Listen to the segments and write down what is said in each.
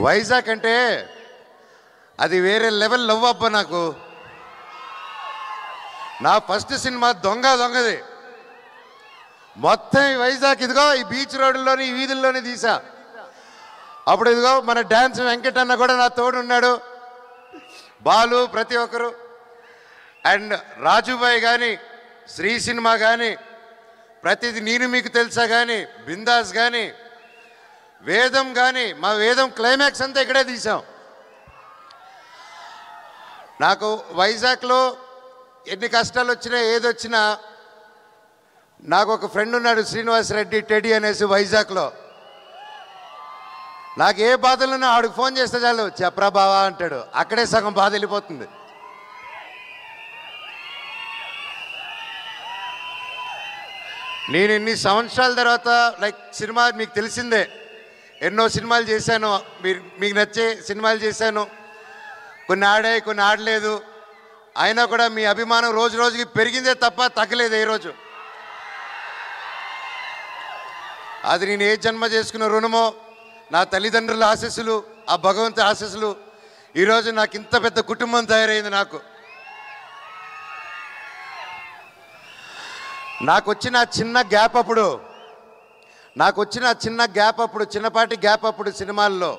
వైజాగ్ అంటే అది వేరే లెవెల్ లవ్ అబ్బా. నాకు నా ఫస్ట్ సినిమా దొంగది మొత్తం ఈ వైజాగ్ ఇదిగో ఈ బీచ్ రోడ్డులోని ఈ వీధుల్లోనే తీసా. అప్పుడు ఇదిగో మన డ్యాన్స్ వెంకట్ అన్న కూడా నా తోడు ఉన్నాడు, బాలు, ప్రతి ఒక్కరు. అండ్ రాజుబాయ్ కానీ, శ్రీ సినిమా కానీ, ప్రతిది నేను మీకు తెలుసా కానీ, బిందాస్ కానీ, వేదం కానీ, మా వేదం క్లైమాక్స్ అంతా ఇక్కడే తీసాం. నాకు వైజాగ్లో ఎన్ని కష్టాలు వచ్చినా ఏదొచ్చినా నాకు ఒక ఫ్రెండ్ ఉన్నాడు, శ్రీనివాస్ రెడ్డి టెడి అనేసి వైజాగ్లో. నాకు ఏ బాధలున్నా ఆడికి ఫోన్ చేస్తే చాలు, చెప్పరా బావా అంటాడు. అక్కడే సగం బాధ వెళ్ళిపోతుంది. నేను ఇన్ని సంవత్సరాల తర్వాత లైక్ సినిమా మీకు తెలిసిందే, ఎన్నో సినిమాలు చేశాను, మీకు నచ్చే సినిమాలు చేశాను. కొన్ని ఆడాయి, కొన్ని ఆడలేదు. అయినా కూడా మీ అభిమానం రోజు రోజుకి పెరిగిందే తప్ప తగ్గలేదు ఏ రోజు. అది నేను ఏ జన్మ చేసుకున్న రుణమో, నా తల్లిదండ్రుల ఆశీస్సులు, ఆ భగవంతుని ఆశీస్సులు, ఈరోజు నాకు ఇంత పెద్ద కుటుంబం తయారైంది. నాకు వచ్చిన చిన్న గ్యాప్ అప్పుడు, చిన్నపాటి గ్యాప్ అప్పుడు సినిమాల్లో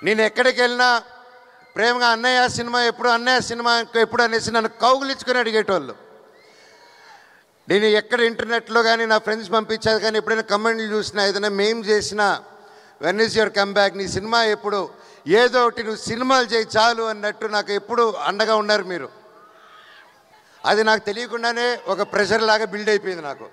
నేను ఎక్కడికి వెళ్ళినా ప్రేమగా అన్నయ్య సినిమా ఎప్పుడు అనేసి నన్ను కౌగులించుకొని అడిగేటోళ్ళు. నేను ఎక్కడ ఇంటర్నెట్లో కానీ నా ఫ్రెండ్స్ పంపించారు కానీ ఎప్పుడైనా కమెంట్లు చూసినా, ఏదైనా మేం చేసినా, వెన్ ఈజ్ యువర్ కమ్బ్యాక్, నీ సినిమా ఎప్పుడు, ఏదో ఒకటి నువ్వు సినిమాలు చేయి చాలు అన్నట్టు నాకు ఎప్పుడు అండగా ఉన్నారు మీరు. అది నాకు తెలియకుండానే ఒక ప్రెషర్ లాగా బిల్డ్ అయిపోయింది నాకు.